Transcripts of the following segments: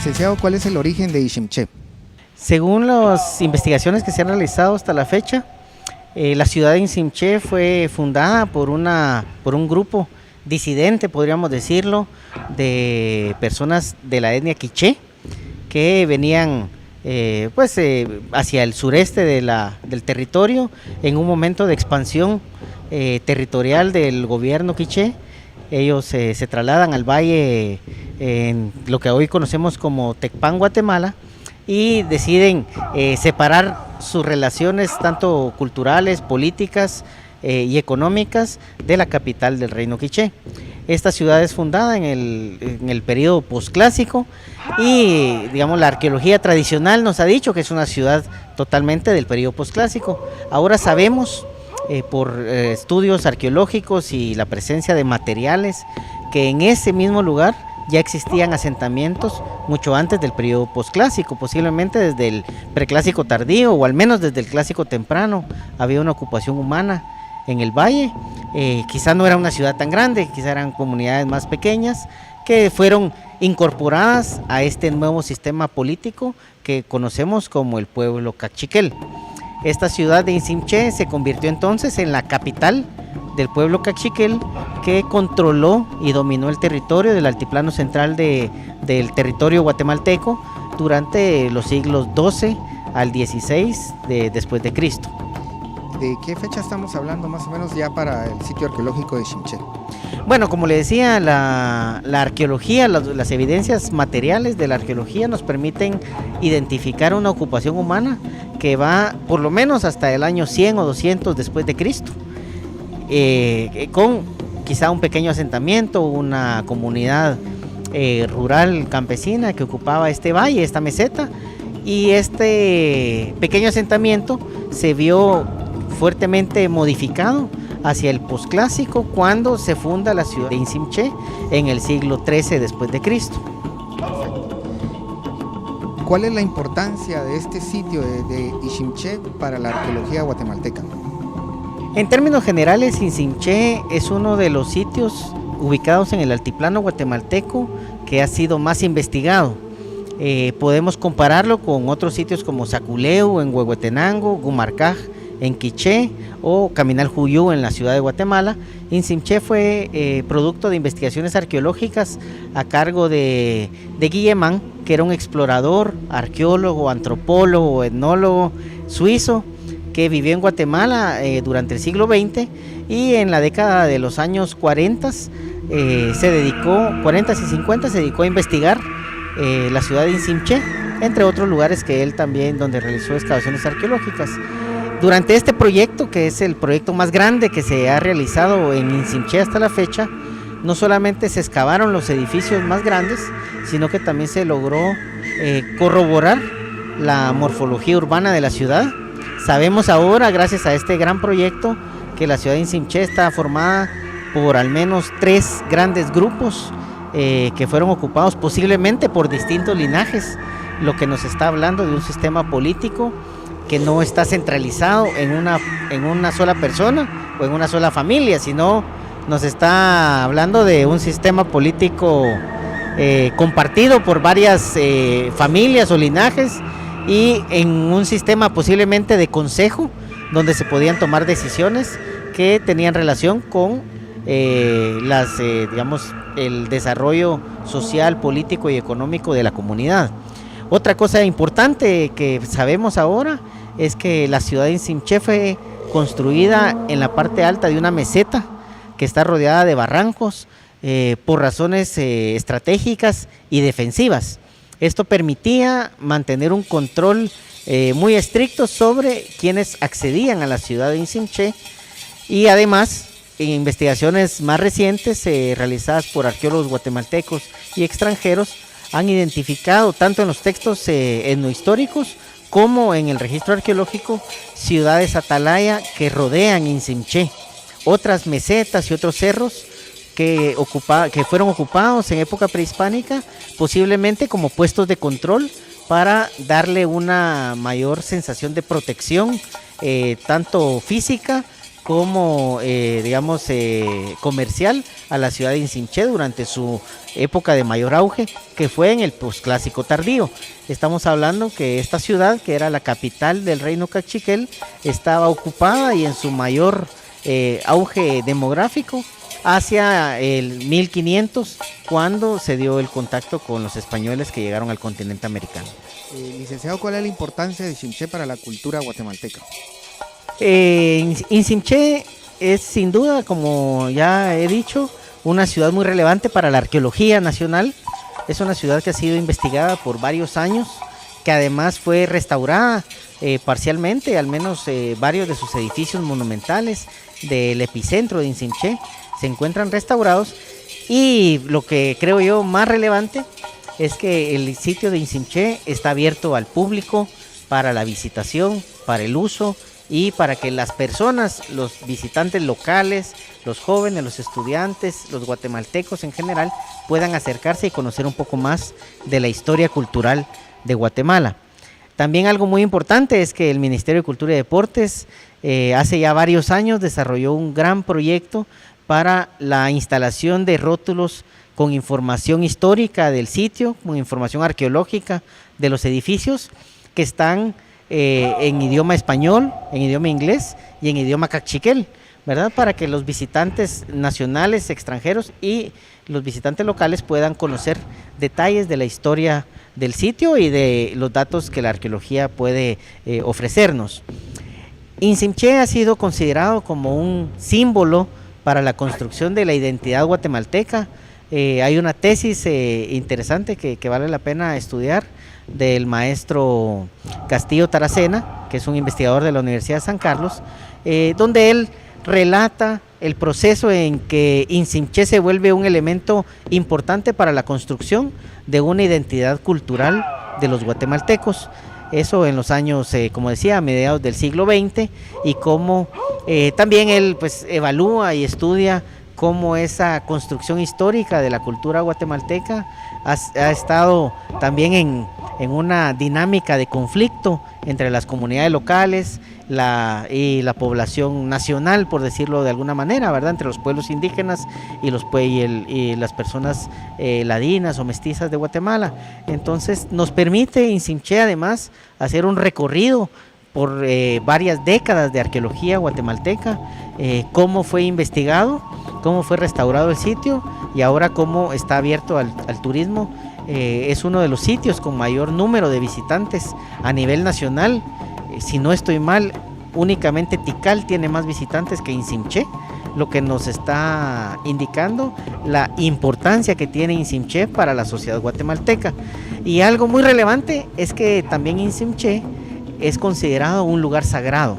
Licenciado, ¿cuál es el origen de Iximché? Según las investigaciones que se han realizado hasta la fecha, la ciudad de Iximché fue fundada por un grupo disidente, podríamos decirlo, de personas de la etnia quiché que venían hacia el sureste del territorio en un momento de expansión territorial del gobierno quiché. Ellos se trasladan al valle en lo que hoy conocemos como Tecpan, Guatemala, y deciden separar sus relaciones tanto culturales, políticas y económicas de la capital del reino quiché. Esta ciudad es fundada en el periodo posclásico y digamos la arqueología tradicional nos ha dicho que es una ciudad totalmente del periodo posclásico. Ahora sabemos por estudios arqueológicos y la presencia de materiales que en ese mismo lugar ya existían asentamientos mucho antes del periodo posclásico, posiblemente desde el preclásico tardío o al menos desde el clásico temprano había una ocupación humana en el valle. Quizá no era una ciudad tan grande, quizá eran comunidades más pequeñas que fueron incorporadas a este nuevo sistema político que conocemos como el pueblo cachiquel. Esta ciudad de Iximché se convirtió entonces en la capital del pueblo cachiquel, que controló y dominó el territorio del altiplano central del territorio guatemalteco durante los siglos XII al XVI después de Cristo. ¿De qué fecha estamos hablando más o menos ya para el sitio arqueológico de Iximché? Bueno, como le decía, la arqueología, las evidencias materiales de la arqueología nos permiten identificar una ocupación humana que va por lo menos hasta el año 100 o 200 después de Cristo, con quizá un pequeño asentamiento, una comunidad rural campesina que ocupaba este valle, esta meseta, y este pequeño asentamiento se vio fuertemente modificado hacia el posclásico cuando se funda la ciudad de Iximché en el siglo XIII después de Cristo. ¿Cuál es la importancia de este sitio de Iximché para la arqueología guatemalteca? En términos generales, Iximché es uno de los sitios ubicados en el altiplano guatemalteco que ha sido más investigado. Podemos compararlo con otros sitios como Saculeu en Huehuetenango, Gumarcaj en Quiché o Caminal Juyú en la ciudad de Guatemala. Iximché fue producto de investigaciones arqueológicas a cargo de Guillemán, que era un explorador, arqueólogo, antropólogo, etnólogo suizo que vivió en Guatemala durante el siglo XX y en la década de los años 40 y 50 se dedicó a investigar la ciudad de Iximché, entre otros lugares que él también donde realizó excavaciones arqueológicas. Durante este proyecto, que es el proyecto más grande que se ha realizado en Iximché hasta la fecha, no solamente se excavaron los edificios más grandes, sino que también se logró corroborar la morfología urbana de la ciudad. Sabemos ahora, gracias a este gran proyecto, que la ciudad de Iximché está formada por al menos 3 grandes grupos que fueron ocupados posiblemente por distintos linajes, lo que nos está hablando de un sistema político que no está centralizado en una sola persona o en una sola familia, sino nos está hablando de un sistema político compartido por varias familias o linajes y en un sistema posiblemente de consejo donde se podían tomar decisiones que tenían relación con el desarrollo social, político y económico de la comunidad. Otra cosa importante que sabemos ahora es que la ciudad de Iximché fue construida en la parte alta de una meseta que está rodeada de barrancos por razones estratégicas y defensivas. Esto permitía mantener un control muy estricto sobre quienes accedían a la ciudad de Iximché y además investigaciones más recientes realizadas por arqueólogos guatemaltecos y extranjeros han identificado tanto en los textos etnohistóricos como en el registro arqueológico ciudades atalaya que rodean Iximché, otras mesetas y otros cerros que fueron ocupados en época prehispánica, posiblemente como puestos de control para darle una mayor sensación de protección, tanto física como, comercial a la ciudad de Insimché durante su época de mayor auge, que fue en el posclásico tardío. Estamos hablando que esta ciudad, que era la capital del reino cachiquel, estaba ocupada y en su mayor auge demográfico hacia el 1500, cuando se dio el contacto con los españoles que llegaron al continente americano. Licenciado, ¿cuál es la importancia de Iximché para la cultura guatemalteca? Insimché es sin duda, como ya he dicho, una ciudad muy relevante para la arqueología nacional. Es una ciudad que ha sido investigada por varios años, que además fue restaurada parcialmente, al menos varios de sus edificios monumentales del epicentro de Insimché se encuentran restaurados, y lo que creo yo más relevante es que el sitio de Insimché está abierto al público para la visitación, para el uso y para que las personas, los visitantes locales, los jóvenes, los estudiantes, los guatemaltecos en general, puedan acercarse y conocer un poco más de la historia cultural de Guatemala. También algo muy importante es que el Ministerio de Cultura y Deportes hace ya varios años desarrolló un gran proyecto para la instalación de rótulos con información histórica del sitio, con información arqueológica de los edificios, que están en idioma español, en idioma inglés y en idioma cachiquel, ¿verdad? Para que los visitantes nacionales, extranjeros y los visitantes locales puedan conocer detalles de la historia del sitio y de los datos que la arqueología puede ofrecernos. Insimché ha sido considerado como un símbolo para la construcción de la identidad guatemalteca. Hay una tesis interesante que vale la pena estudiar, del maestro Castillo Taracena, que es un investigador de la Universidad de San Carlos, donde él relata el proceso en que Insimché se vuelve un elemento importante para la construcción de una identidad cultural de los guatemaltecos. Eso en los años, como decía, a mediados del siglo XX, y cómo también él pues evalúa y estudia cómo esa construcción histórica de la cultura guatemalteca ha estado también en una dinámica de conflicto entre las comunidades locales y la población nacional, por decirlo de alguna manera, ¿verdad? Entre los pueblos indígenas y las personas ladinas o mestizas de Guatemala. Entonces nos permite Insimché además hacer un recorrido por varias décadas de arqueología guatemalteca, cómo fue investigado, cómo fue restaurado el sitio y ahora cómo está abierto al turismo. Es uno de los sitios con mayor número de visitantes a nivel nacional. Si no estoy mal, únicamente Tikal tiene más visitantes que Insimché, lo que nos está indicando la importancia que tiene Insimché para la sociedad guatemalteca. Y algo muy relevante es que también Insimché es considerado un lugar sagrado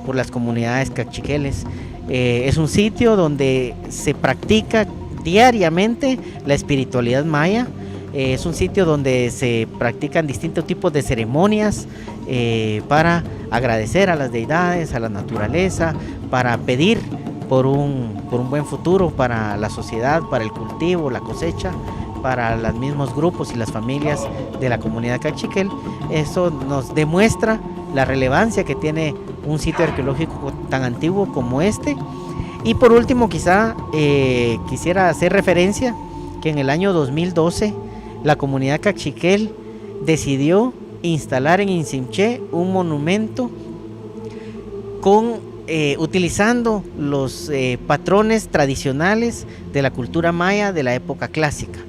por las comunidades cachiqueles. Es un sitio donde se practica diariamente la espiritualidad maya. Es un sitio donde se practican distintos tipos de ceremonias para agradecer a las deidades, a la naturaleza, para pedir por un buen futuro para la sociedad, para el cultivo, la cosecha, para los mismos grupos y las familias de la comunidad cachiquel. Eso nos demuestra la relevancia que tiene un sitio arqueológico tan antiguo como este. Y por último, quizá quisiera hacer referencia que en el año 2012 la comunidad cachiquel decidió instalar en Insimché un monumento utilizando los patrones tradicionales de la cultura maya de la época clásica.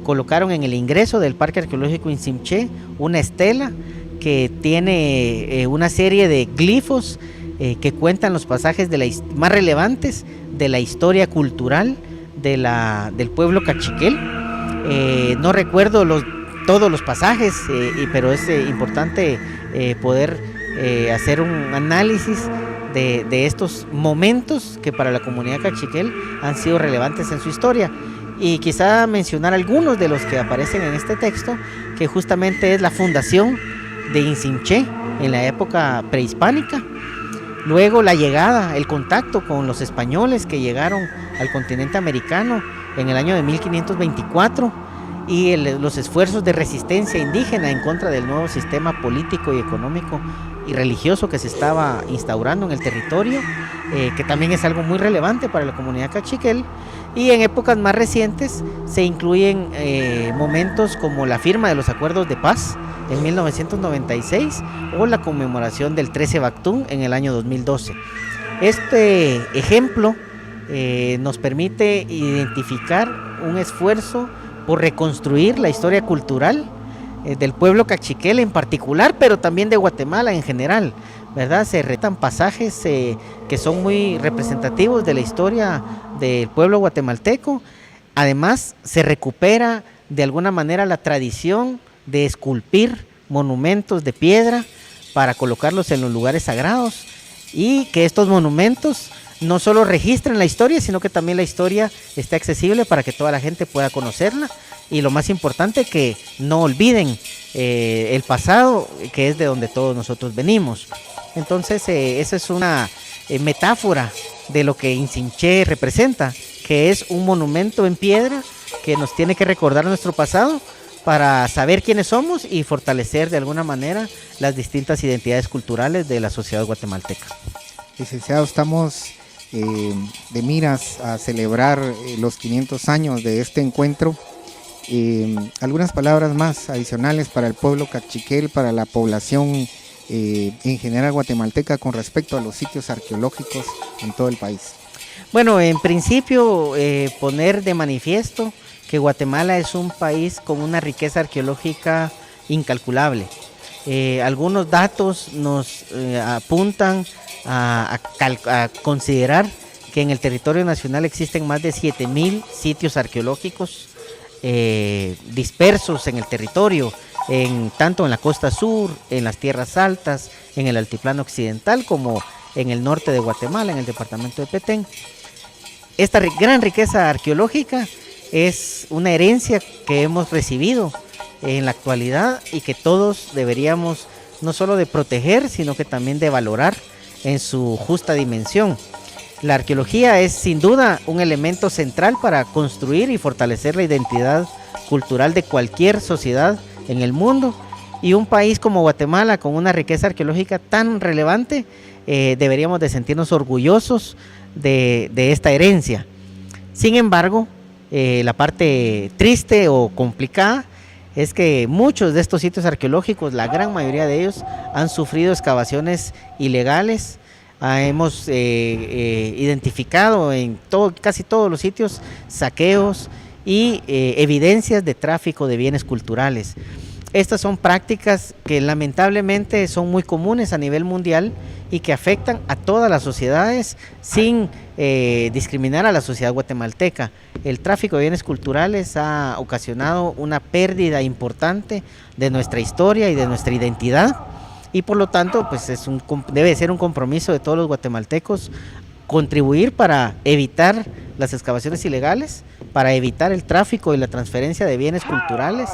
Colocaron en el ingreso del Parque Arqueológico Insimché una estela que tiene una serie de glifos que cuentan los pasajes más relevantes de la historia cultural del pueblo cachiquel. No recuerdo todos los pasajes, pero es importante poder hacer un análisis de estos momentos que para la comunidad cachiquel han sido relevantes en su historia. Y quizá mencionar algunos de los que aparecen en este texto, que justamente es la fundación de Insimché en la época prehispánica, luego la llegada, el contacto con los españoles que llegaron al continente americano en el año de 1524 y los esfuerzos de resistencia indígena en contra del nuevo sistema político y económico y religioso que se estaba instaurando en el territorio, que también es algo muy relevante para la comunidad cachiquel. Y en épocas más recientes se incluyen momentos como la firma de los acuerdos de paz en 1996 o la conmemoración del 13 Bactún en el año 2012. Este ejemplo nos permite identificar un esfuerzo por reconstruir la historia cultural del pueblo cachiquel en particular, pero también de Guatemala en general, ¿verdad? Se retan pasajes que son muy representativos de la historia del pueblo guatemalteco. Además, se recupera de alguna manera la tradición de esculpir monumentos de piedra para colocarlos en los lugares sagrados, y que estos monumentos no solo registren la historia, sino que también la historia esté accesible para que toda la gente pueda conocerla, y lo más importante, que no olviden el pasado, que es de donde todos nosotros venimos. Entonces esa es una metáfora de lo que Insinché representa, que es un monumento en piedra que nos tiene que recordar nuestro pasado para saber quiénes somos y fortalecer de alguna manera las distintas identidades culturales de la sociedad guatemalteca. Licenciado, estamos de miras a celebrar los 500 años de este encuentro. Algunas palabras más adicionales para el pueblo cachiquel, para la población en general guatemalteca con respecto a los sitios arqueológicos en todo el país. Bueno, en principio poner de manifiesto que Guatemala es un país con una riqueza arqueológica incalculable. Algunos datos nos apuntan a considerar que en el territorio nacional existen más de 7,000 sitios arqueológicos dispersos en el territorio, tanto en la costa sur, en las tierras altas, en el altiplano occidental, como en el norte de Guatemala, en el departamento de Petén. Esta gran riqueza arqueológica es una herencia que hemos recibido en la actualidad y que todos deberíamos no solo de proteger, sino que también de valorar en su justa dimensión. La arqueología es sin duda un elemento central para construir y fortalecer la identidad cultural de cualquier sociedad en el mundo, y un país como Guatemala con una riqueza arqueológica tan relevante deberíamos de sentirnos orgullosos de esta herencia. Sin embargo, la parte triste o complicada es que muchos de estos sitios arqueológicos, la gran mayoría de ellos, han sufrido excavaciones ilegales. Hemos identificado en casi todos los sitios saqueos y evidencias de tráfico de bienes culturales. Estas son prácticas que lamentablemente son muy comunes a nivel mundial y que afectan a todas las sociedades sin discriminar a la sociedad guatemalteca. El tráfico de bienes culturales ha ocasionado una pérdida importante de nuestra historia y de nuestra identidad, y por lo tanto pues debe ser un compromiso de todos los guatemaltecos contribuir para evitar las excavaciones ilegales, para evitar el tráfico y la transferencia de bienes culturales,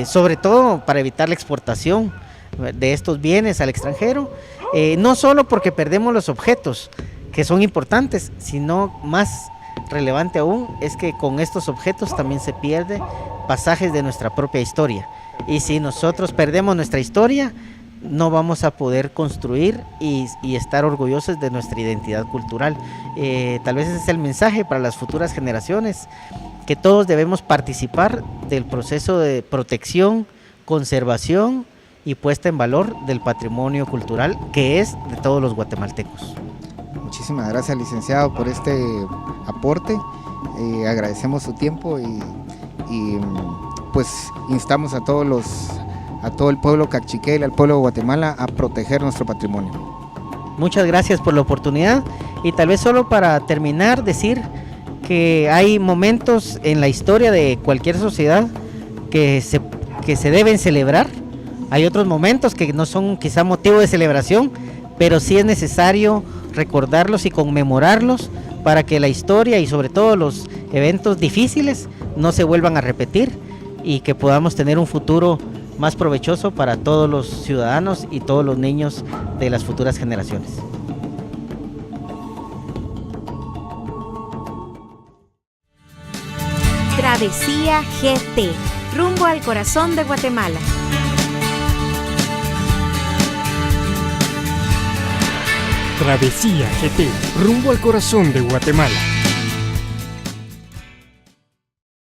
sobre todo para evitar la exportación de estos bienes al extranjero, no solo porque perdemos los objetos, que son importantes, sino más relevante aún es que con estos objetos también se pierde pasajes de nuestra propia historia, y si nosotros perdemos nuestra historia, no vamos a poder construir y estar orgullosos de nuestra identidad cultural. Tal vez ese es el mensaje para las futuras generaciones, que todos debemos participar del proceso de protección, conservación y puesta en valor del patrimonio cultural que es de todos los guatemaltecos. Muchísimas gracias, licenciado, por este aporte. Agradecemos su tiempo y pues instamos a todo el pueblo cachiquel, al pueblo de Guatemala, a proteger nuestro patrimonio. Muchas gracias por la oportunidad, y tal vez solo para terminar decir que hay momentos en la historia de cualquier sociedad que se deben celebrar. Hay otros momentos que no son quizá motivo de celebración, pero sí es necesario recordarlos y conmemorarlos para que la historia y sobre todo los eventos difíciles no se vuelvan a repetir y que podamos tener un futuro más provechoso para todos los ciudadanos y todos los niños de las futuras generaciones. Travesía GT, rumbo al corazón de Guatemala. Travesía GT, rumbo al corazón de Guatemala.